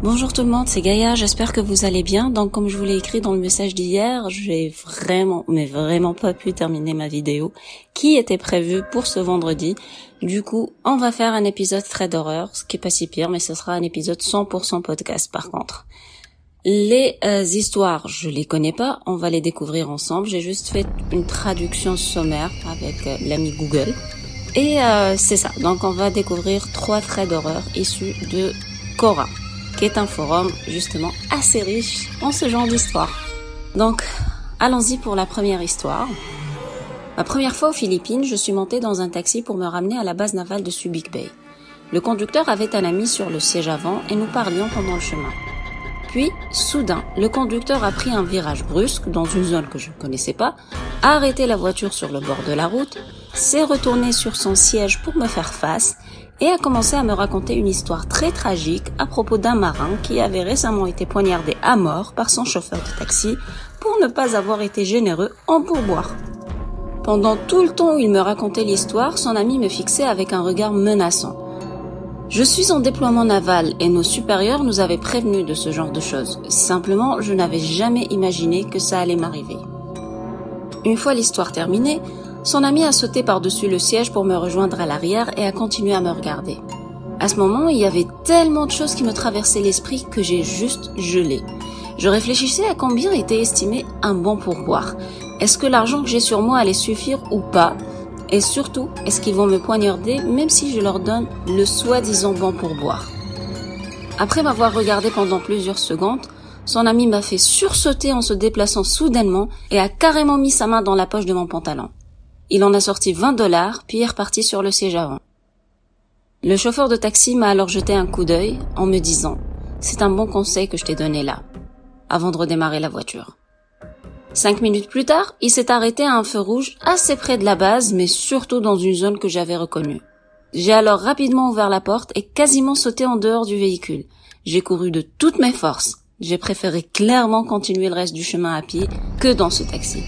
Bonjour tout le monde, c'est Gaïa, j'espère que vous allez bien. Donc comme je vous l'ai écrit dans le message d'hier, j'ai vraiment pas pu terminer ma vidéo qui était prévue pour ce vendredi. Du coup, on va faire un épisode très d'horreur, ce qui est pas si pire, mais ce sera un épisode 100% podcast par contre. Les histoires, je les connais pas, on va les découvrir ensemble. J'ai juste fait une traduction sommaire avec l'ami Google. Et c'est ça, donc on va découvrir 3 traits d'horreur issus de Quora, qui est un forum justement assez riche en ce genre d'histoire. Donc, allons-y pour la première histoire. Ma première fois aux Philippines, je suis montée dans un taxi pour me ramener à la base navale de Subic Bay. Le conducteur avait un ami sur le siège avant et nous parlions pendant le chemin. Puis, soudain, le conducteur a pris un virage brusque dans une zone que je ne connaissais pas, a arrêté la voiture sur le bord de la route, s'est retourné sur son siège pour me faire face et a commencé à me raconter une histoire très tragique à propos d'un marin qui avait récemment été poignardé à mort par son chauffeur de taxi pour ne pas avoir été généreux en pourboire. Pendant tout le temps où il me racontait l'histoire, son ami me fixait avec un regard menaçant. Je suis en déploiement naval et nos supérieurs nous avaient prévenus de ce genre de choses. Simplement, je n'avais jamais imaginé que ça allait m'arriver. Une fois l'histoire terminée, son ami a sauté par-dessus le siège pour me rejoindre à l'arrière et a continué à me regarder. À ce moment, il y avait tellement de choses qui me traversaient l'esprit que j'ai juste gelé. Je réfléchissais à combien était estimé un bon pourboire. Est-ce que l'argent que j'ai sur moi allait suffire ou pas ? Et surtout, est-ce qu'ils vont me poignarder même si je leur donne le soi-disant bon pourboire ? Après m'avoir regardé pendant plusieurs secondes, son ami m'a fait sursauter en se déplaçant soudainement et a carrément mis sa main dans la poche de mon pantalon. Il en a sorti $20, puis est reparti sur le siège avant. Le chauffeur de taxi m'a alors jeté un coup d'œil en me disant « C'est un bon conseil que je t'ai donné là », avant de redémarrer la voiture. 5 minutes plus tard, il s'est arrêté à un feu rouge assez près de la base, mais surtout dans une zone que j'avais reconnue. J'ai alors rapidement ouvert la porte et quasiment sauté en dehors du véhicule. J'ai couru de toutes mes forces. J'ai préféré clairement continuer le reste du chemin à pied que dans ce taxi.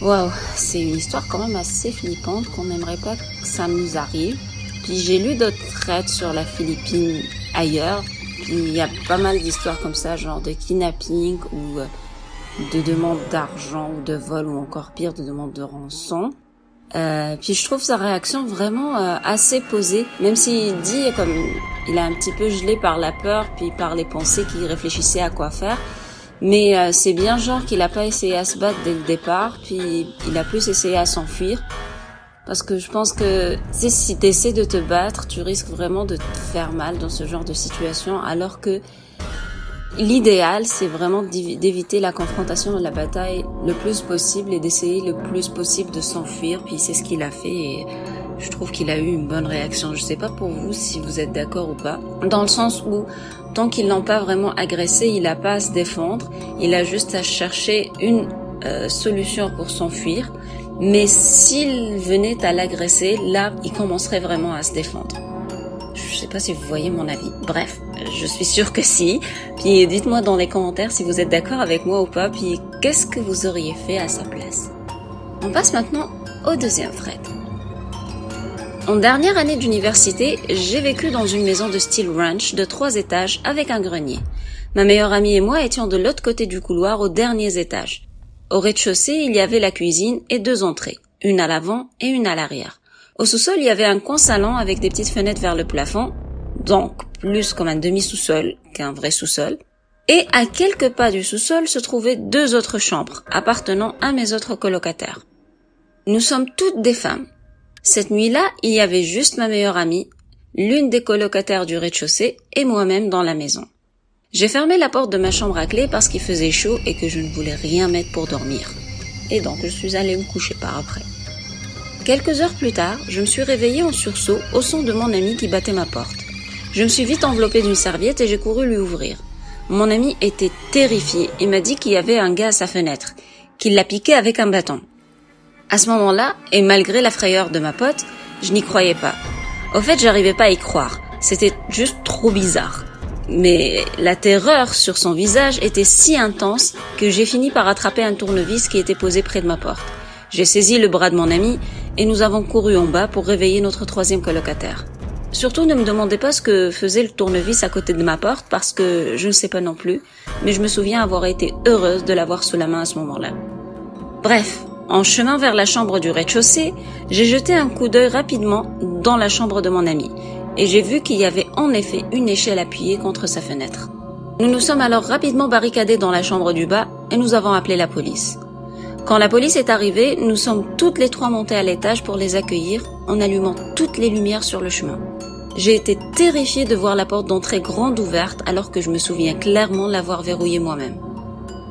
Waouh, c'est une histoire quand même assez flippante qu'on n'aimerait pas que ça nous arrive. Puis j'ai lu d'autres threads sur la Philippine ailleurs. Puis il y a pas mal d'histoires comme ça, genre de kidnapping ou de demande d'argent ou de vol ou encore pire de demande de rançon. Puis je trouve sa réaction vraiment assez posée, même s'il dit comme il a un petit peu gelé par la peur puis par les pensées qu'il réfléchissait à quoi faire. Mais c'est bien genre qu'il a pas essayé à se battre dès le départ, puis il a plus essayé à s'enfuir. Parce que je pense que si t'essaies de te battre, tu risques vraiment de te faire mal dans ce genre de situation, alors que l'idéal, c'est vraiment d'éviter la confrontation et la bataille le plus possible et d'essayer le plus possible de s'enfuir. Puis c'est ce qu'il a fait et je trouve qu'il a eu une bonne réaction. Je sais pas pour vous si vous êtes d'accord ou pas. Dans le sens où, tant qu'ils l'ont pas vraiment agressé, il a pas à se défendre. Il a juste à chercher une solution pour s'enfuir. Mais s'il venait à l'agresser, là, il commencerait vraiment à se défendre. Je sais pas si vous voyez mon avis. Bref, je suis sûre que si. Puis dites-moi dans les commentaires si vous êtes d'accord avec moi ou pas. Puis qu'est-ce que vous auriez fait à sa place. On passe maintenant au deuxième thread. En dernière année d'université, j'ai vécu dans une maison de style ranch de 3 étages avec un grenier. Ma meilleure amie et moi étions de l'autre côté du couloir aux derniers étages. Au rez-de-chaussée, il y avait la cuisine et 2 entrées, une à l'avant et une à l'arrière. Au sous-sol, il y avait un coin salon avec des petites fenêtres vers le plafond, donc plus comme un demi-sous-sol qu'un vrai sous-sol. Et à quelques pas du sous-sol se trouvaient 2 autres chambres, appartenant à mes autres colocataires. Nous sommes toutes des femmes. Cette nuit-là, il y avait juste ma meilleure amie, l'une des colocataires du rez-de-chaussée et moi-même dans la maison. J'ai fermé la porte de ma chambre à clé parce qu'il faisait chaud et que je ne voulais rien mettre pour dormir. Et donc, je suis allée me coucher par après. Quelques heures plus tard, je me suis réveillée en sursaut au son de mon ami qui battait ma porte. Je me suis vite enveloppée d'une serviette et j'ai couru lui ouvrir. Mon ami était terrifié et m'a dit qu'il y avait un gars à sa fenêtre, qu'il l'a piqué avec un bâton. À ce moment-là, et malgré la frayeur de ma pote, je n'y croyais pas. Au fait, j'arrivais pas à y croire. C'était juste trop bizarre. Mais la terreur sur son visage était si intense que j'ai fini par attraper un tournevis qui était posé près de ma porte. J'ai saisi le bras de mon ami et nous avons couru en bas pour réveiller notre 3e colocataire. Surtout, ne me demandez pas ce que faisait le tournevis à côté de ma porte parce que je ne sais pas non plus, mais je me souviens avoir été heureuse de l'avoir sous la main à ce moment-là. Bref, en chemin vers la chambre du rez-de-chaussée, j'ai jeté un coup d'œil rapidement dans la chambre de mon ami et j'ai vu qu'il y avait en effet une échelle appuyée contre sa fenêtre. Nous nous sommes alors rapidement barricadés dans la chambre du bas et nous avons appelé la police. Quand la police est arrivée, nous sommes toutes les trois montées à l'étage pour les accueillir en allumant toutes les lumières sur le chemin. J'ai été terrifiée de voir la porte d'entrée grande ouverte alors que je me souviens clairement l'avoir verrouillée moi-même.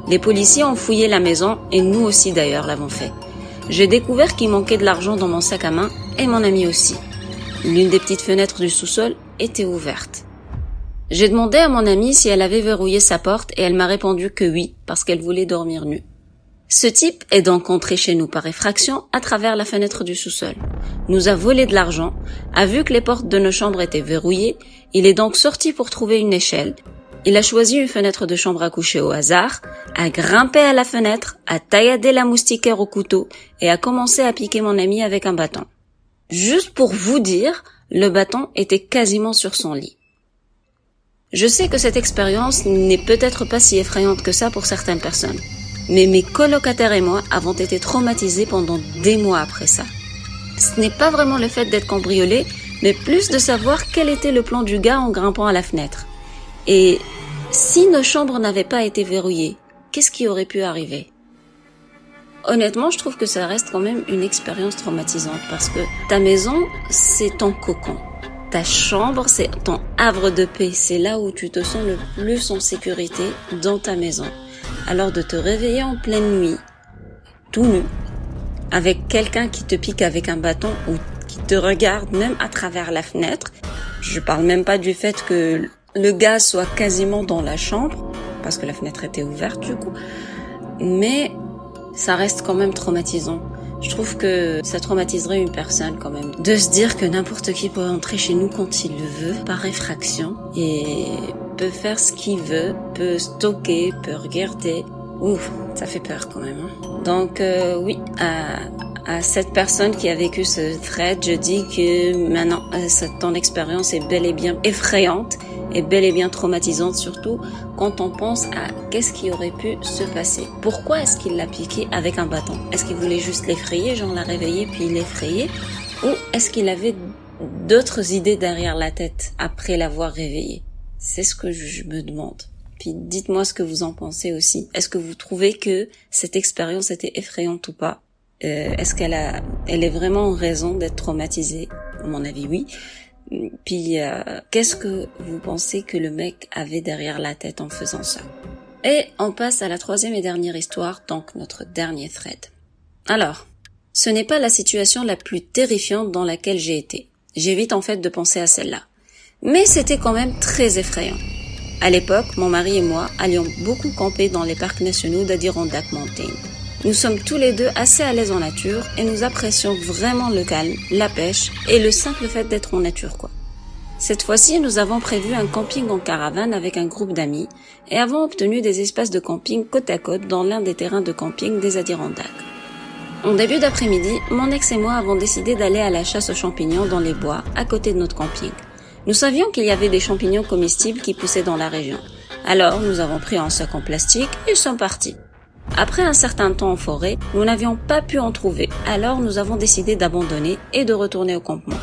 Les policiers ont fouillé la maison et nous aussi d'ailleurs l'avons fait. J'ai découvert qu'il manquait de l'argent dans mon sac à main et mon ami aussi. L'une des petites fenêtres du sous-sol était ouverte. J'ai demandé à mon amie si elle avait verrouillé sa porte et elle m'a répondu que oui parce qu'elle voulait dormir nue. Ce type est donc entré chez nous par effraction à travers la fenêtre du sous-sol. Nous a volé de l'argent, a vu que les portes de nos chambres étaient verrouillées, il est donc sorti pour trouver une échelle. Il a choisi une fenêtre de chambre à coucher au hasard, a grimpé à la fenêtre, a tailladé la moustiquaire au couteau et a commencé à piquer mon ami avec un bâton. Juste pour vous dire, le bâton était quasiment sur son lit. Je sais que cette expérience n'est peut-être pas si effrayante que ça pour certaines personnes. Mais mes colocataires et moi avons été traumatisés pendant des mois après ça. Ce n'est pas vraiment le fait d'être cambriolé, mais plus de savoir quel était le plan du gars en grimpant à la fenêtre. Et si nos chambres n'avaient pas été verrouillées, qu'est-ce qui aurait pu arriver? Honnêtement, je trouve que ça reste quand même une expérience traumatisante parce que ta maison, c'est ton cocon. Ta chambre, c'est ton havre de paix. C'est là où tu te sens le plus en sécurité dans ta maison. Alors de te réveiller en pleine nuit, tout nu, avec quelqu'un qui te pique avec un bâton ou qui te regarde même à travers la fenêtre. Je parle même pas du fait que le gars soit quasiment dans la chambre, parce que la fenêtre était ouverte du coup, mais ça reste quand même traumatisant. Je trouve que ça traumatiserait une personne quand même, de se dire que n'importe qui peut entrer chez nous quand il le veut, par effraction, et peut faire ce qu'il veut, peut stocker, peut regarder. Ouf, ça fait peur quand même. Donc oui, à cette personne qui a vécu ce thread, je dis que maintenant, ton expérience est bel et bien effrayante et bel et bien traumatisante, surtout quand on pense à qu'est-ce qui aurait pu se passer. Pourquoi est-ce qu'il l'a piqué avec un bâton? Est-ce qu'il voulait juste l'effrayer, genre la réveiller puis l'effrayer? Ou est-ce qu'il avait d'autres idées derrière la tête après l'avoir réveillé? C'est ce que je me demande. Puis dites-moi ce que vous en pensez aussi. Est-ce que vous trouvez que cette expérience était effrayante ou pas? Est-ce elle est vraiment en raison d'être traumatisée? À mon avis, oui. Puis qu'est-ce que vous pensez que le mec avait derrière la tête en faisant ça? Et on passe à la troisième et dernière histoire, donc notre dernier thread. Alors, ce n'est pas la situation la plus terrifiante dans laquelle j'ai été. J'évite en fait de penser à celle-là. Mais c'était quand même très effrayant. À l'époque, mon mari et moi allions beaucoup camper dans les parcs nationaux d'Adirondack Mountain. Nous sommes tous les deux assez à l'aise en nature et nous apprécions vraiment le calme, la pêche et le simple fait d'être en nature, quoi. Cette fois-ci, nous avons prévu un camping en caravane avec un groupe d'amis et avons obtenu des espaces de camping côte à côte dans l'un des terrains de camping des Adirondacks. En début d'après-midi, mon ex et moi avons décidé d'aller à la chasse aux champignons dans les bois à côté de notre camping. Nous savions qu'il y avait des champignons comestibles qui poussaient dans la région. Alors, nous avons pris un sac en plastique et sommes partis. Après un certain temps en forêt, nous n'avions pas pu en trouver, alors nous avons décidé d'abandonner et de retourner au campement.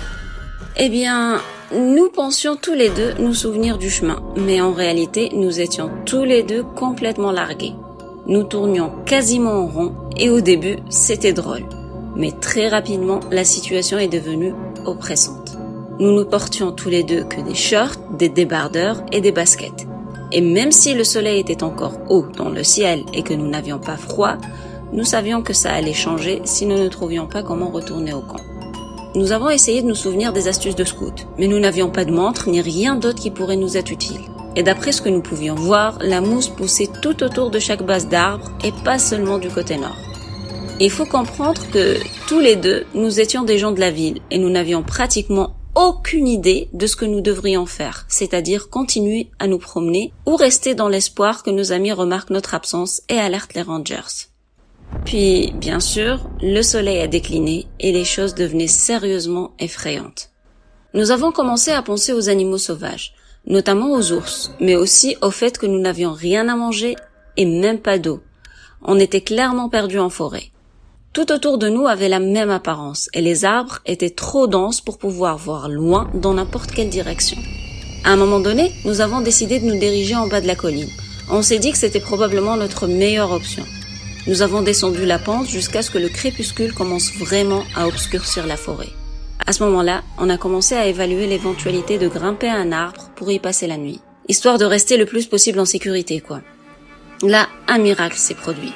Eh bien, nous pensions tous les deux nous souvenir du chemin, mais en réalité, nous étions tous les deux complètement largués. Nous tournions quasiment en rond et au début, c'était drôle. Mais très rapidement, la situation est devenue oppressante. Nous ne portions tous les deux que des shorts, des débardeurs et des baskets. Et même si le soleil était encore haut dans le ciel et que nous n'avions pas froid, nous savions que ça allait changer si nous ne trouvions pas comment retourner au camp. Nous avons essayé de nous souvenir des astuces de scout, mais nous n'avions pas de montre ni rien d'autre qui pourrait nous être utile. Et d'après ce que nous pouvions voir, la mousse poussait tout autour de chaque base d'arbre et pas seulement du côté nord. Il faut comprendre que tous les deux, nous étions des gens de la ville et nous n'avions pratiquement aucune idée de ce que nous devrions faire, c'est-à-dire continuer à nous promener ou rester dans l'espoir que nos amis remarquent notre absence et alertent les rangers. Puis, bien sûr, le soleil a décliné et les choses devenaient sérieusement effrayantes. Nous avons commencé à penser aux animaux sauvages, notamment aux ours, mais aussi au fait que nous n'avions rien à manger et même pas d'eau. On était clairement perdus en forêt. Tout autour de nous avait la même apparence et les arbres étaient trop denses pour pouvoir voir loin dans n'importe quelle direction. À un moment donné, nous avons décidé de nous diriger en bas de la colline. On s'est dit que c'était probablement notre meilleure option. Nous avons descendu la pente jusqu'à ce que le crépuscule commence vraiment à obscurcir la forêt. À ce moment-là, on a commencé à évaluer l'éventualité de grimper à un arbre pour y passer la nuit, histoire de rester le plus possible en sécurité, quoi. Là, un miracle s'est produit.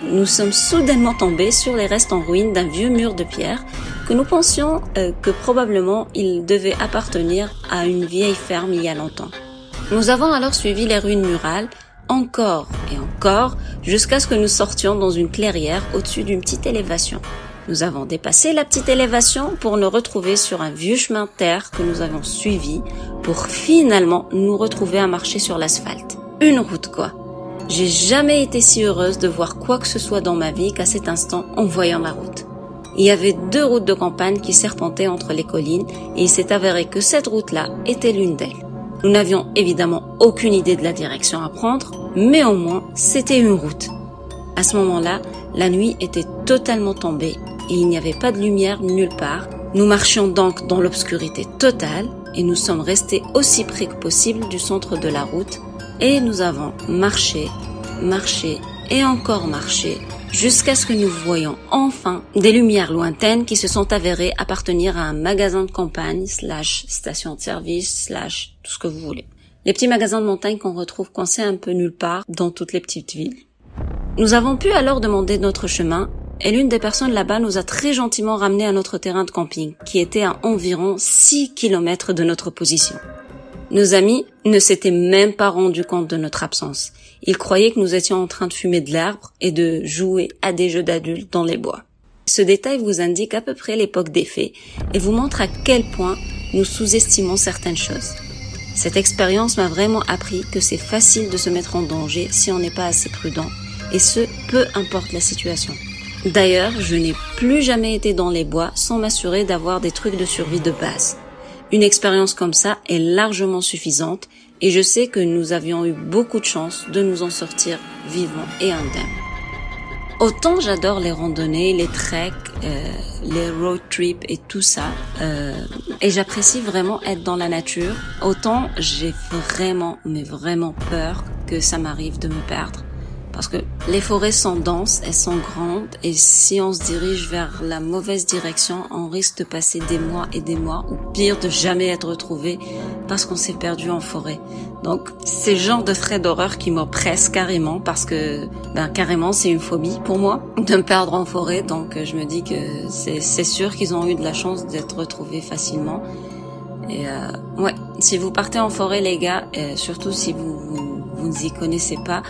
Nous sommes soudainement tombés sur les restes en ruine d'un vieux mur de pierre que nous pensions que probablement il devait appartenir à une vieille ferme il y a longtemps. Nous avons alors suivi les ruines murales, encore et encore, jusqu'à ce que nous sortions dans une clairière au-dessus d'une petite élévation. Nous avons dépassé la petite élévation pour nous retrouver sur un vieux chemin de terre que nous avons suivi pour finalement nous retrouver à marcher sur l'asphalte. Une route, quoi. J'ai jamais été si heureuse de voir quoi que ce soit dans ma vie qu'à cet instant en voyant la route. Il y avait 2 routes de campagne qui serpentaient entre les collines et il s'est avéré que cette route-là était l'une d'elles. Nous n'avions évidemment aucune idée de la direction à prendre, mais au moins c'était une route. À ce moment-là, la nuit était totalement tombée et il n'y avait pas de lumière nulle part. Nous marchions donc dans l'obscurité totale et nous sommes restés aussi près que possible du centre de la route. Et nous avons marché, marché et encore marché jusqu'à ce que nous voyions enfin des lumières lointaines qui se sont avérées appartenir à un magasin de campagne / station de service / tout ce que vous voulez. Les petits magasins de montagne qu'on retrouve coincés un peu nulle part dans toutes les petites villes. Nous avons pu alors demander notre chemin et l'une des personnes là-bas nous a très gentiment ramenés à notre terrain de camping qui était à environ 6 km de notre position. Nos amis ne s'étaient même pas rendus compte de notre absence. Ils croyaient que nous étions en train de fumer de l'herbe et de jouer à des jeux d'adultes dans les bois. Ce détail vous indique à peu près l'époque des faits et vous montre à quel point nous sous-estimons certaines choses. Cette expérience m'a vraiment appris que c'est facile de se mettre en danger si on n'est pas assez prudent, et ce, peu importe la situation. D'ailleurs, je n'ai plus jamais été dans les bois sans m'assurer d'avoir des trucs de survie de base. Une expérience comme ça est largement suffisante et je sais que nous avions eu beaucoup de chance de nous en sortir vivants et indemnes. Autant j'adore les randonnées, les treks, les road trips et tout ça, et j'apprécie vraiment être dans la nature, autant j'ai vraiment, mais vraiment peur que ça m'arrive de me perdre. Parce que les forêts sont denses, elles sont grandes, et si on se dirige vers la mauvaise direction, on risque de passer des mois et des mois, ou pire, de jamais être retrouvé parce qu'on s'est perdu en forêt. Donc, c'est le genre de frais d'horreur qui m'oppresse carrément, parce que, carrément, c'est une phobie pour moi, de me perdre en forêt, donc je me dis que c'est sûr qu'ils ont eu de la chance d'être retrouvés facilement. Et ouais, si vous partez en forêt, les gars, surtout si vous n'y connaissez pas,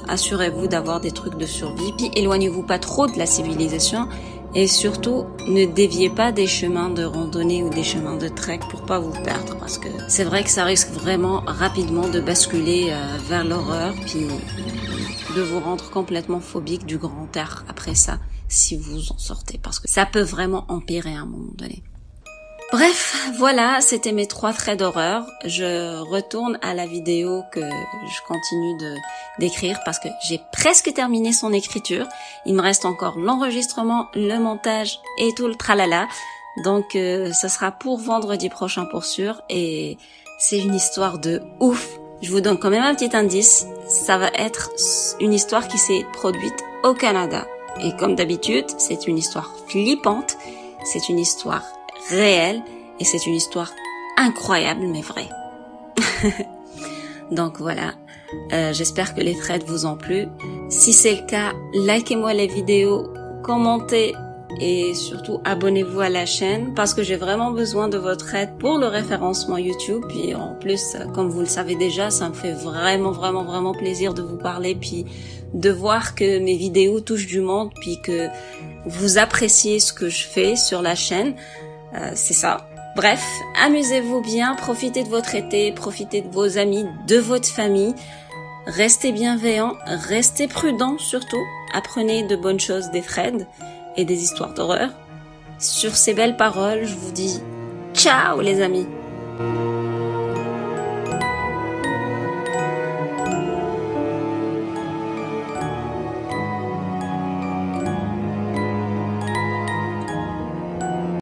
assurez-vous d'avoir des trucs de survie, puis éloignez-vous pas trop de la civilisation et surtout ne déviez pas des chemins de randonnée ou des chemins de trek pour pas vous perdre, parce que c'est vrai que ça risque vraiment rapidement de basculer vers l'horreur puis de vous rendre complètement phobique du grand air après ça si vous en sortez, parce que ça peut vraiment empirer à un moment donné. Bref, voilà, c'était mes 3 traits d'horreur. Je retourne à la vidéo que je continue d'écrire parce que j'ai presque terminé son écriture. Il me reste encore l'enregistrement, le montage et tout le tralala. Donc, ça sera pour vendredi prochain pour sûr. Et c'est une histoire de ouf. Je vous donne quand même un petit indice. Ça va être une histoire qui s'est produite au Canada. Et comme d'habitude, c'est une histoire flippante. C'est une histoire réelle et c'est une histoire incroyable mais vraie. Donc voilà, j'espère que les threads vous ont plu. Si c'est le cas, likez-moi les vidéos, commentez et surtout abonnez-vous à la chaîne parce que j'ai vraiment besoin de votre aide pour le référencement YouTube. Puis en plus, comme vous le savez déjà, ça me fait vraiment plaisir de vous parler puis de voir que mes vidéos touchent du monde puis que vous appréciez ce que je fais sur la chaîne. C'est ça. Bref, amusez-vous bien, profitez de votre été, profitez de vos amis, de votre famille. Restez bienveillants, restez prudents surtout. Apprenez de bonnes choses des threads et des histoires d'horreur. Sur ces belles paroles, je vous dis Ciao les amis!